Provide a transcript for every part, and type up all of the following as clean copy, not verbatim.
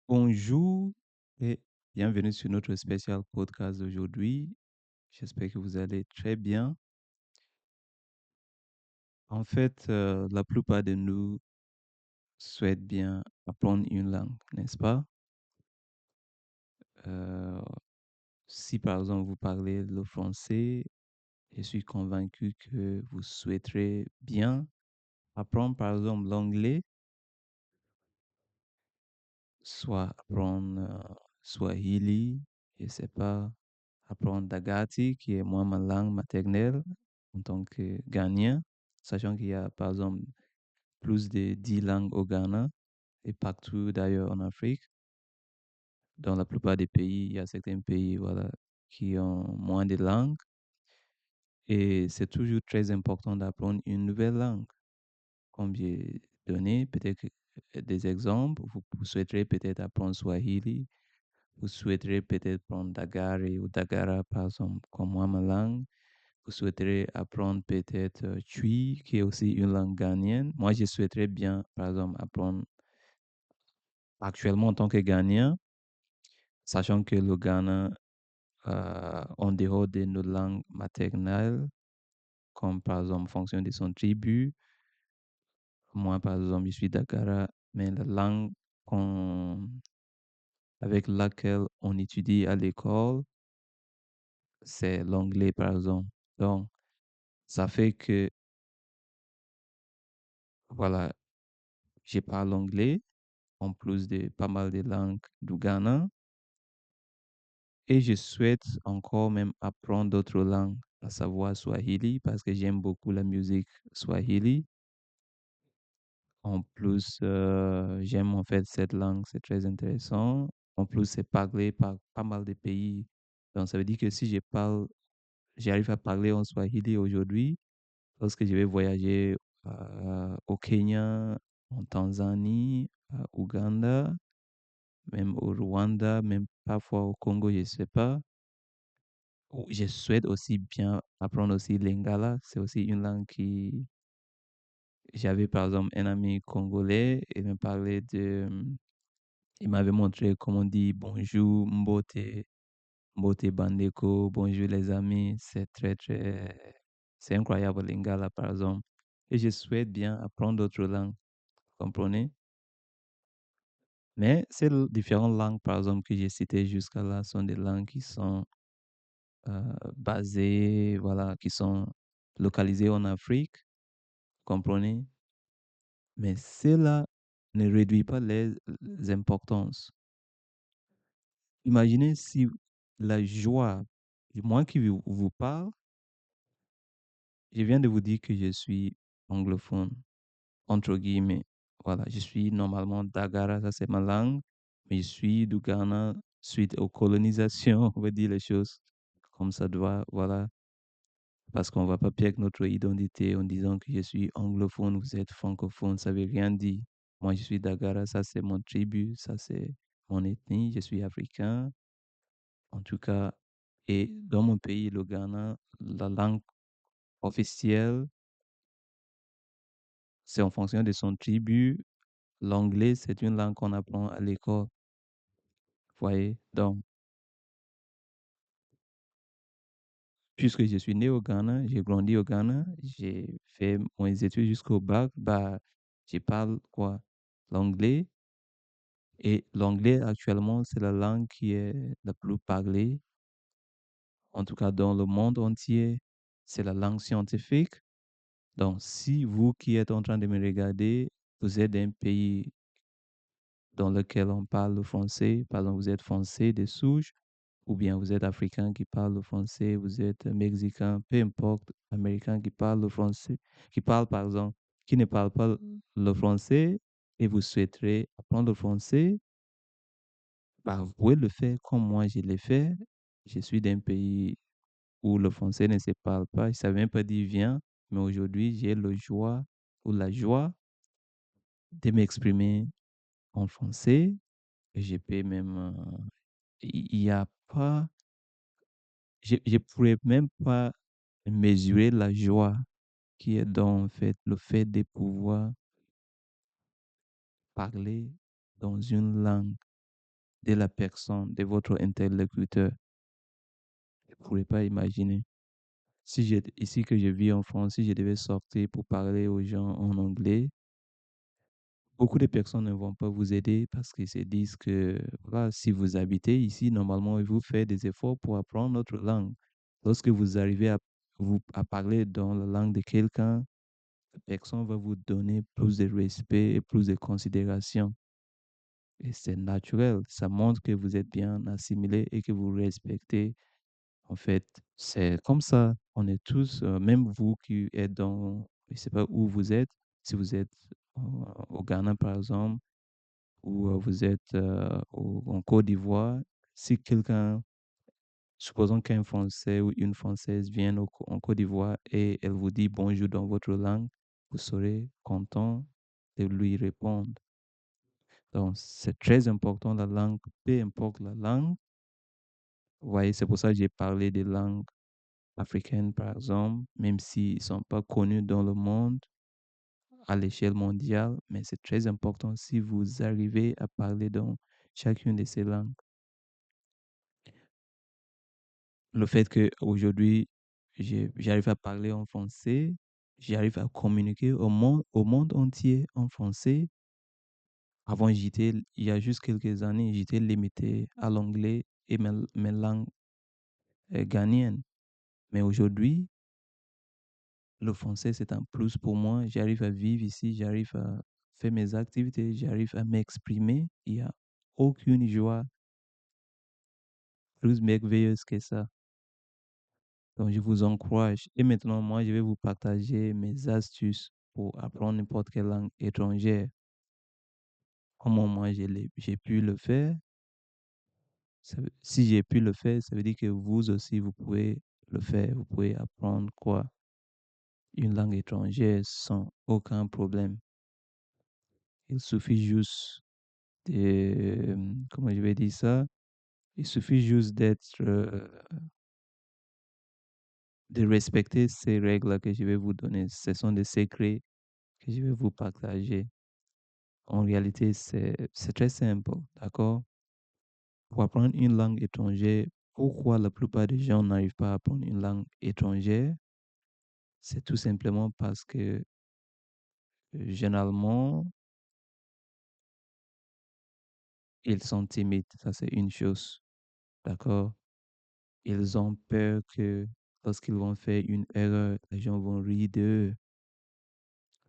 Bonjour et bienvenue sur notre spécial podcast d'aujourd'hui. J'espère que vous allez très bien. En fait, la plupart de nous souhaitent bien apprendre une langue, n'est-ce pas? Euh, Si par exemple vous parlez le français, je suis convaincu que vous souhaiterez bien apprendre par exemple l'anglais, soit apprendre Swahili, je sais pas, apprendre Dagati, qui est moi ma langue maternelle en tant que Ghanéen, sachant qu'il y a par exemple plus de 10 langues au Ghana et partout d'ailleurs en Afrique. Dans la plupart des pays, il y a certains pays voilà, qui ont moins de langues et c'est toujours très important d'apprendre une nouvelle langue. Comme j'ai donné peut-être des exemples, vous souhaiterez peut-être apprendre Swahili, vous souhaiterez peut-être prendre Dagari ou Dagara par exemple, comme moi ma langue. Vous souhaiterez apprendre peut-être Twi, qui est aussi une langue ghanéenne. Moi, je souhaiterais bien, par exemple, apprendre actuellement en tant que Ghanéen, sachant que le Ghana, en dehors de nos langues maternelles, comme par exemple en fonction de son tribu, moi, par exemple, je suis Dagara, mais la langue qu'on- avec laquelle on étudie à l'école, c'est l'anglais, par exemple. Donc, ça fait que, voilà, je parle anglais en plus de pas mal de langues du Ghana. Et je souhaite encore même apprendre d'autres langues, à savoir Swahili, parce que j'aime beaucoup la musique Swahili. En plus, j'aime en fait cette langue, c'est très intéressant. En plus, c'est parlé par pas mal de pays. Donc, ça veut dire que si j'arrive à parler en Swahili aujourd'hui, lorsque je vais voyager au Kenya, en Tanzanie, à Ouganda, même au Rwanda, même parfois au Congo, je ne sais pas. Je souhaite aussi bien apprendre aussi l'Ingala. C'est aussi une langue qui... J'avais par exemple un ami congolais et me parlait de... Il m'avait montré comment on dit bonjour, mbote, mbote bandeko, bonjour les amis. C'est très, très... C'est incroyable l'Ingala par exemple. Et je souhaite bien apprendre d'autres langues, vous comprenez? Mais ces différentes langues par exemple que j'ai citées jusqu'à là sont des langues qui sont basées, voilà, qui sont localisées en Afrique, comprenez? Mais cela ne réduit pas les importances. Imaginez si la joie, moi qui vous parle, je viens de vous dire que je suis anglophone, entre guillemets. Voilà, je suis normalement Dagara, ça c'est ma langue, mais je suis du Ghana suite aux colonisations, on va dire les choses comme ça doit, voilà. Parce qu'on ne va pas perdre notre identité en disant que je suis anglophone, vous êtes francophone, ça ne veut rien dire. Moi, je suis Dagara, ça c'est mon tribu, ça c'est mon ethnie, je suis africain. En tout cas, et dans mon pays, le Ghana, la langue officielle, c'est en fonction de son tribu. L'anglais, c'est une langue qu'on apprend à l'école. Vous voyez? Donc, puisque je suis né au Ghana, j'ai grandi au Ghana, j'ai fait mes études jusqu'au bac, bah, je parle quoi? L'anglais. Et l'anglais, actuellement, c'est la langue qui est la plus parlée, en tout cas dans le monde entier. C'est la langue scientifique. Donc, si vous qui êtes en train de me regarder, vous êtes d'un pays dans lequel on parle le français, par exemple, vous êtes français de souche, ou bien vous êtes africain qui parle le français, vous êtes mexicain, peu importe, américain qui parle le français, qui parle, par exemple, qui ne parle pas le français, et vous souhaiterez apprendre le français, bah, vous pouvez le faire comme moi je l'ai fait. Je suis d'un pays où le français ne se parle pas. Je ne savais même pas d'où vient, mais aujourd'hui, j'ai le joie ou la joie de m'exprimer en français. Et je peux même, il y a pas, je pourrais même pas mesurer la joie qui est dans en fait, le fait de pouvoir parler dans une langue. de la personne, de votre interlocuteur. Je ne pourrais pas imaginer. Si j'ai, ici que je vis en France, si je devais sortir pour parler aux gens en anglais, beaucoup de personnes ne vont pas vous aider parce qu'ils se disent que voilà, si vous habitez ici, normalement, vous faites des efforts pour apprendre notre langue. Lorsque vous arrivez à parler dans la langue de quelqu'un, la personne va vous donner plus de respect et plus de considération. Et c'est naturel. Ça montre que vous êtes bien assimilé et que vous respectez. En fait, c'est comme ça. On est tous, même vous qui êtes dans, je ne sais pas où vous êtes, si vous êtes au Ghana par exemple, ou vous êtes en Côte d'Ivoire, si quelqu'un, supposons qu'un Français ou une Française vienne en Côte d'Ivoire et elle vous dit bonjour dans votre langue, vous serez content de lui répondre. Donc, c'est très important la langue, peu importe la langue. Vous voyez, c'est pour ça que j'ai parlé des langues africaines, par exemple, même s'ils ne sont pas connus dans le monde à l'échelle mondiale, mais c'est très important si vous arrivez à parler dans chacune de ces langues. Le fait qu'aujourd'hui, j'arrive à parler en français, j'arrive à communiquer au monde entier en français. Avant, il y a juste quelques années, j'étais limité à l'anglais et mes langues ghanéennes. Mais aujourd'hui, le français, c'est un plus pour moi. J'arrive à vivre ici, j'arrive à faire mes activités, j'arrive à m'exprimer. Il n'y a aucune joie plus merveilleuse que ça. Donc, je vous encourage. Et maintenant, moi, je vais vous partager mes astuces pour apprendre n'importe quelle langue étrangère. Comment moi, j'ai pu le faire. Si j'ai pu le faire, ça veut dire que vous aussi, vous pouvez le faire. Vous pouvez apprendre quoi? Une langue étrangère sans aucun problème. Il suffit juste de, comment je vais dire ça? Il suffit juste de respecter ces règles que je vais vous donner. Ce sont des secrets que je vais vous partager. En réalité, c'est très simple, d'accord? Pour apprendre une langue étrangère, pourquoi la plupart des gens n'arrivent pas à apprendre une langue étrangère? C'est tout simplement parce que généralement, ils sont timides. Ça, c'est une chose, d'accord? Ils ont peur que lorsqu'ils vont faire une erreur, les gens vont rire d'eux.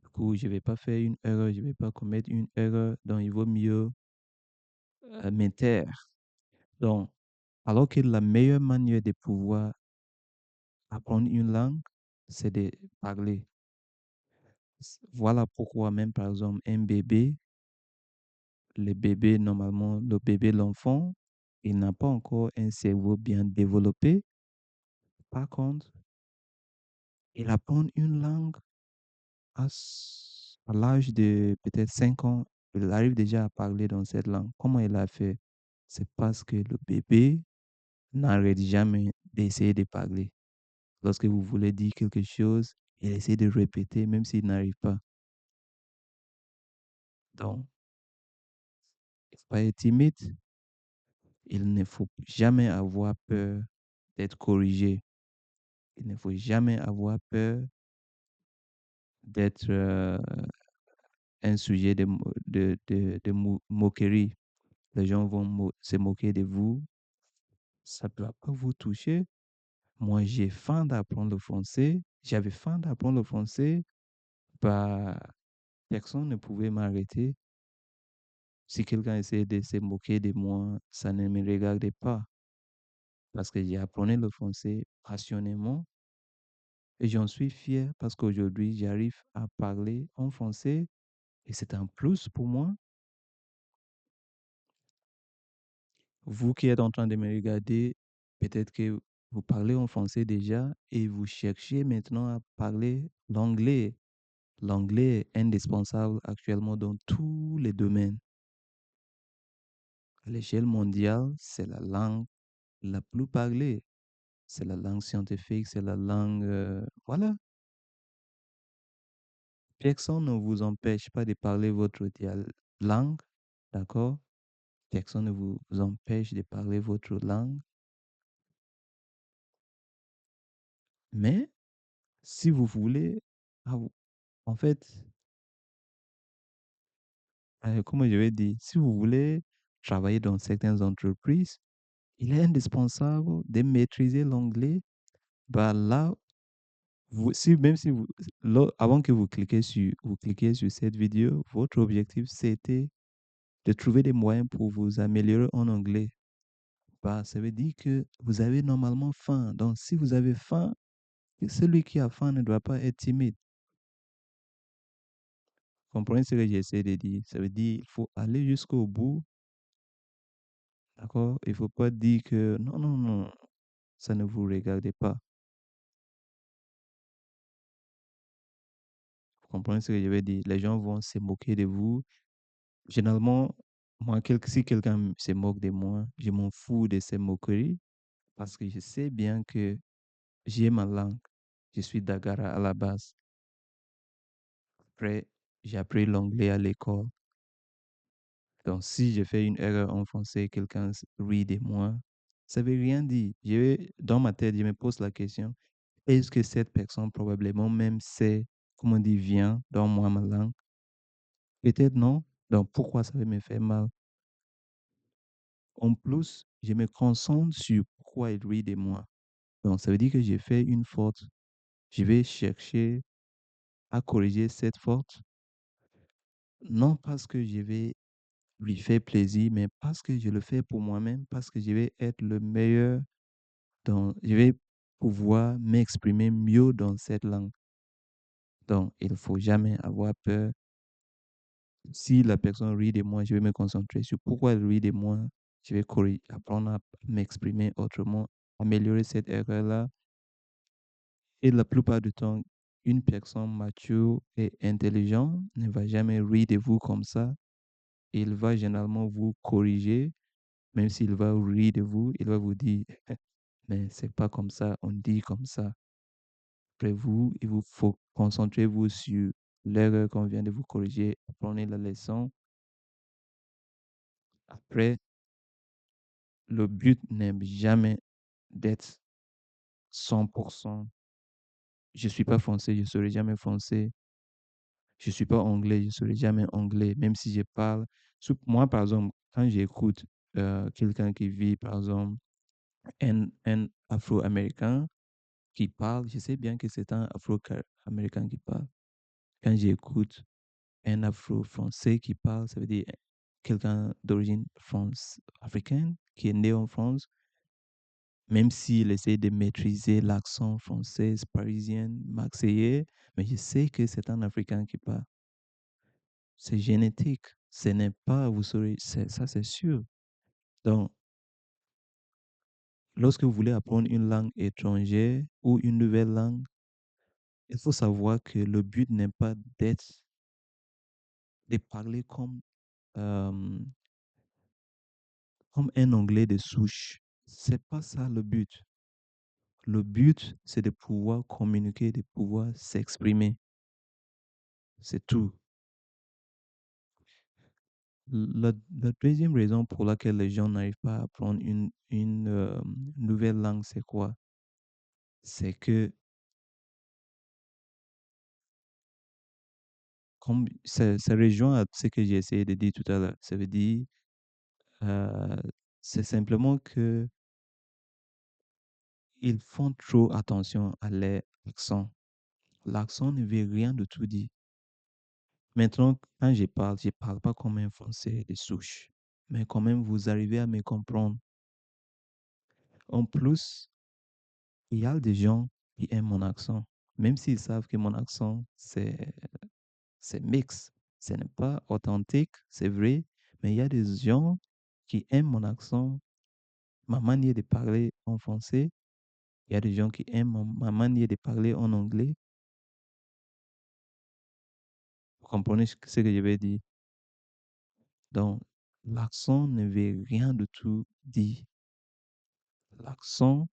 Du coup, je ne vais pas faire une erreur, je ne vais pas commettre une erreur, donc il vaut mieux me taire. Donc, alors que la meilleure manière de pouvoir apprendre une langue, c'est de parler. Voilà pourquoi même, par exemple, un bébé, le bébé, normalement, le bébé, l'enfant, il n'a pas encore un cerveau bien développé. Par contre, il apprend une langue à l'âge de peut-être 5 ans. Il arrive déjà à parler dans cette langue. Comment il a fait? C'est parce que le bébé n'arrête jamais d'essayer de parler. Lorsque vous voulez dire quelque chose, il essaie de répéter même s'il n'arrive pas. Donc, il ne faut pas être timide. Il ne faut jamais avoir peur d'être corrigé. Il ne faut jamais avoir peur d'être un sujet de moquerie. Les gens vont se moquer de vous. Ça ne doit pas vous toucher. Moi, j'ai faim d'apprendre le français. J'avais faim d'apprendre le français. Bah, personne ne pouvait m'arrêter. Si quelqu'un essayait de se moquer de moi, ça ne me regardait pas. Parce que j'ai appris le français passionnément. Et j'en suis fier parce qu'aujourd'hui, j'arrive à parler en français et c'est un plus pour moi. Vous qui êtes en train de me regarder, peut-être que vous parlez en français déjà et vous cherchez maintenant à parler l'anglais. L'anglais est indispensable actuellement dans tous les domaines. À l'échelle mondiale, c'est la langue la plus parlée. C'est la langue scientifique, c'est la langue... voilà. Personne ne vous empêche pas de parler votre langue, d'accord? Personne ne vous empêche de parler votre langue. Mais si vous voulez, en fait, comment je vais dire, si vous voulez travailler dans certaines entreprises, il est indispensable de maîtriser l'anglais. Bah là, même si avant que vous cliquiez sur cette vidéo, votre objectif c'était de trouver des moyens pour vous améliorer en anglais. Bah, ça veut dire que vous avez normalement faim. Donc, si vous avez faim, celui qui a faim ne doit pas être timide. Comprenez ce que j'essaie de dire? Ça veut dire qu'il faut aller jusqu'au bout, d'accord? Il ne faut pas dire que non, non, non, ça ne vous regarde pas. Vous comprenez ce que je veux dire? Les gens vont se moquer de vous. Généralement, moi, si quelqu'un se moque de moi, je m'en fous de ces moqueries parce que je sais bien que j'ai ma langue. Je suis d'Agara à la base. Après, j'ai appris l'anglais à l'école. Donc, si je fais une erreur en français, quelqu'un rit de moi, ça ne veut rien dire. Dans ma tête, je me pose la question, est-ce que cette personne probablement même sait comment on dit vient dans moi ma langue? Peut-être non. Donc, pourquoi ça va me faire mal? En plus, je me concentre sur pourquoi il rit de moi. Donc, ça veut dire que j'ai fait une faute. Je vais chercher à corriger cette faute, non parce que je vais lui faire plaisir, mais parce que je le fais pour moi-même, parce que je vais être le meilleur je vais pouvoir m'exprimer mieux dans cette langue. Donc, il ne faut jamais avoir peur. Si la personne rit de moi, je vais me concentrer sur pourquoi elle rit de moi. Je vais apprendre à m'exprimer autrement, améliorer cette erreur-là. Et la plupart du temps, une personne mature et intelligente ne va jamais rire de vous comme ça. Il va généralement vous corriger, même s'il va rire de vous, il va vous dire, mais c'est pas comme ça, on dit comme ça. Après vous, il vous faut concentrer vous sur l'erreur qu'on vient de vous corriger, apprenez la leçon. Après, le but n'est jamais d'être 100%. Je suis pas français, je serai jamais français. Je suis pas anglais, je serai jamais anglais, même si je parle. Moi, par exemple, quand j'écoute quelqu'un qui vit, par exemple, un Afro-Américain qui parle, je sais bien que c'est un Afro-Américain qui parle. Quand j'écoute un Afro-Français qui parle, ça veut dire quelqu'un d'origine africaine qui est né en France, même s'il essaie de maîtriser l'accent français, parisien, marseillais, mais je sais que c'est un Africain qui parle. C'est génétique. Ce n'est pas, vous saurez, ça c'est sûr. Donc, lorsque vous voulez apprendre une langue étrangère ou une nouvelle langue, il faut savoir que le but n'est pas de parler euh, comme un anglais de souche. C'est pas ça le but. Le but, c'est de pouvoir communiquer, de pouvoir s'exprimer. C'est tout. La deuxième raison pour laquelle les gens n'arrivent pas à apprendre une nouvelle langue, c'est quoi? C'est que, comme ça rejoint à ce que j'ai essayé de dire tout à l'heure, ça veut dire, euh, c'est simplement que ils font trop attention à l'accent. L'accent ne veut rien de tout dire. Maintenant, quand je parle pas comme un Français de souche, mais quand même, vous arrivez à me comprendre. En plus, il y a des gens qui aiment mon accent, même s'ils savent que mon accent, c'est mix. Ce n'est pas authentique, c'est vrai, mais il y a des gens qui aiment mon accent, ma manière de parler en français. Il y a des gens qui aiment ma manière de parler en anglais. Vous comprenez ce que je veux dire? Donc, l'accent ne veut rien de tout dire. L'accent,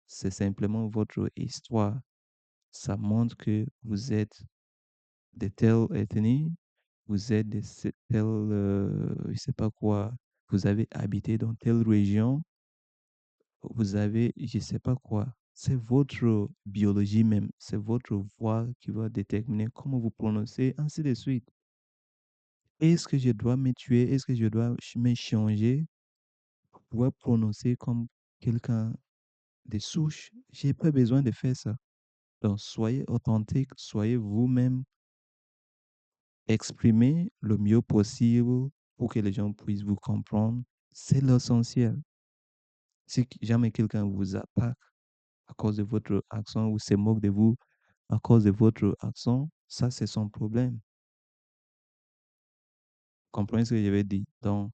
c'est simplement votre histoire. Ça montre que vous êtes de telle ethnie, vous êtes de telle, je sais pas quoi. vous avez habité dans telle région, vous avez, je sais pas quoi. C'est votre biologie même, c'est votre voix qui va déterminer comment vous prononcez, ainsi de suite. Est-ce que je dois me tuer? Est-ce que je dois me changer pour pouvoir prononcer comme quelqu'un de souche? J'ai pas besoin de faire ça. Donc, soyez authentique, soyez vous-même, exprimez le mieux possible pour que les gens puissent vous comprendre. C'est l'essentiel. Si jamais quelqu'un vous attaque à cause de votre accent ou se moque de vous à cause de votre accent, ça, c'est son problème. Comprenez ce que je veux dire? Donc,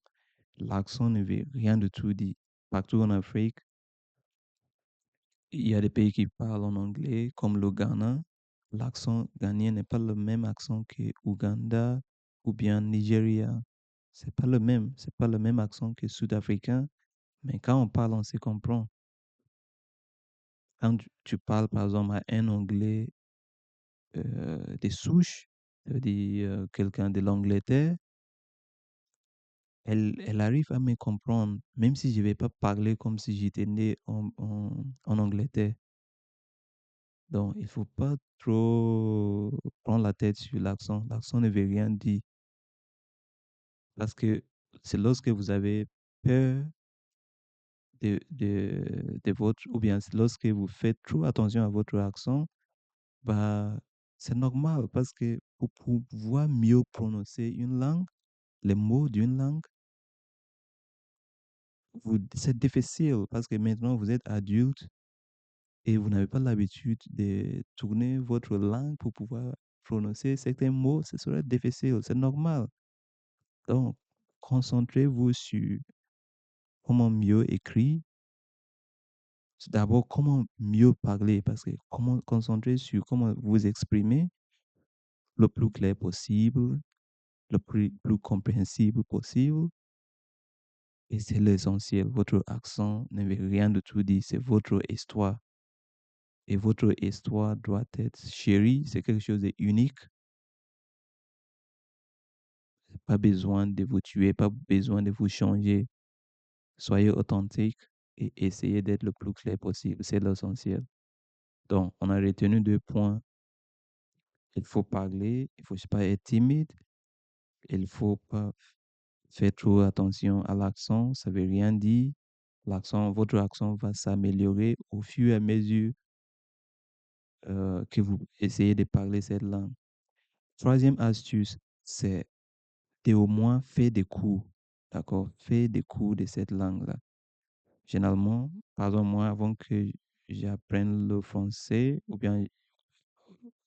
l'accent ne veut rien de tout dire. Partout en Afrique, il y a des pays qui parlent en anglais, comme le Ghana. L'accent ghanéen n'est pas le même accent que Ouganda ou bien Nigeria. C'est pas le même. C'est pas le même accent que sud-africain. Mais quand on parle, on se comprend. Quand tu parles, par exemple, à un anglais des souches, ça veut dire quelqu'un de l'Angleterre, elle arrive à me comprendre, même si je ne vais pas parler comme si j'étais né en Angleterre. Donc, il ne faut pas trop prendre la tête sur l'accent. L'accent ne veut rien dire parce que c'est lorsque vous avez peur de votre, ou bien c'est lorsque vous faites trop attention à votre accent, bah, c'est normal parce que pour pouvoir mieux prononcer une langue, les mots d'une langue, c'est difficile parce que maintenant vous êtes adulte et vous n'avez pas l'habitude de tourner votre langue pour pouvoir prononcer certains mots, ce serait difficile, c'est normal. Donc, concentrez-vous sur comment mieux écrire, d'abord comment mieux parler, parce que comment concentrer sur comment vous exprimer le plus clair possible, le plus compréhensible possible. Et c'est l'essentiel. Votre accent ne veut rien de tout dire, c'est votre histoire. Et votre histoire doit être chérie, c'est quelque chose d'unique. Pas besoin de vous tuer, pas besoin de vous changer. Soyez authentique et essayez d'être le plus clair possible. C'est l'essentiel. Donc, on a retenu 2 points. Il faut parler, il faut pas être timide, il faut pas faire trop attention à l'accent, ça veut rien dire. Votre accent va s'améliorer au fur et à mesure que vous essayez de parler cette langue. Troisième astuce, c'est de au moins faire des cours. D'accord? Faire des cours de cette langue-là. Généralement, par exemple, moi, avant que j'apprenne le français, ou bien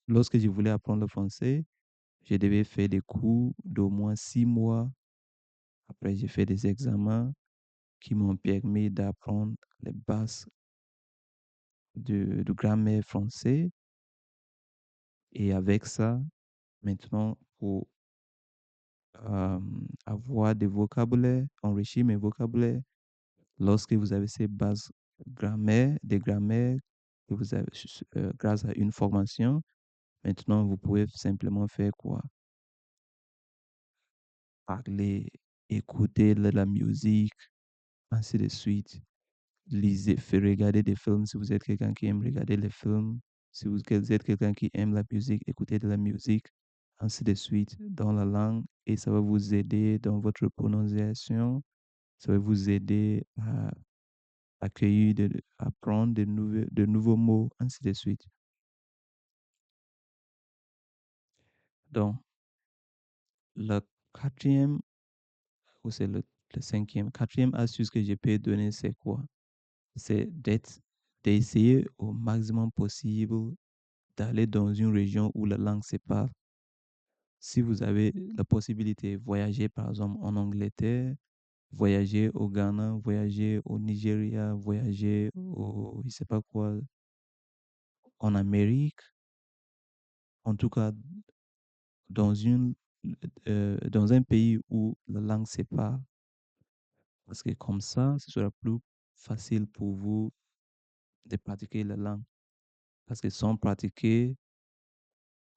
lorsque je voulais apprendre le français, je devais faire des cours d'au moins 6 mois. Après, j'ai fait des examens qui m'ont permis d'apprendre les bases de grammaire français. Et avec ça, maintenant, pour euh, avoir des vocabulaires, enrichir mes vocabulaires, lorsque vous avez ces bases grammaire, des grammaires que vous avez grâce à une formation, maintenant vous pouvez simplement faire quoi? Parler, écouter de la musique, ainsi de suite. Lisez, regarder des films si vous êtes quelqu'un qui aime regarder les films. Si vous êtes quelqu'un qui aime la musique, écoutez de la musique, ainsi de suite, dans la langue. Et ça va vous aider dans votre prononciation. Ça va vous aider à accueillir, apprendre de nouveaux mots, ainsi de suite. Donc, le quatrième, ou c'est le cinquième, quatrième astuce que je peux donner, c'est quoi? C'est d'essayer au maximum possible d'aller dans une région où la langue se parle. Si vous avez la possibilité, voyager par exemple en Angleterre, voyager au Ghana, voyager au Nigeria, voyager au, je sais pas quoi, en Amérique, en tout cas dans dans un pays où la langue se parle, parce que comme ça, ce sera plus facile pour vous de pratiquer la langue. Parce que sans pratiquer,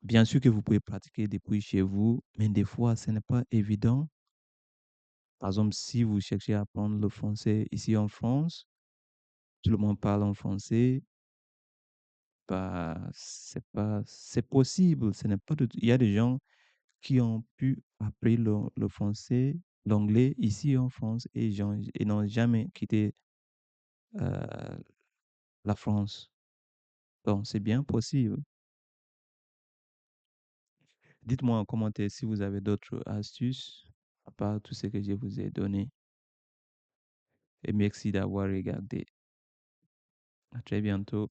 bien sûr que vous pouvez pratiquer depuis chez vous, mais des fois, ce n'est pas évident Par exemple, si vous cherchez à apprendre le français ici en France, tout le monde parle en français, bah, c'est possible. Ce n'est pas il y a des gens qui ont pu apprendre le français, l'anglais ici en France et n'ont jamais quitté euh, la France. Donc, c'est bien possible. Dites-moi en commentaire si vous avez d'autres astuces à part tout ce que je vous ai donné. Et merci d'avoir regardé. À très bientôt.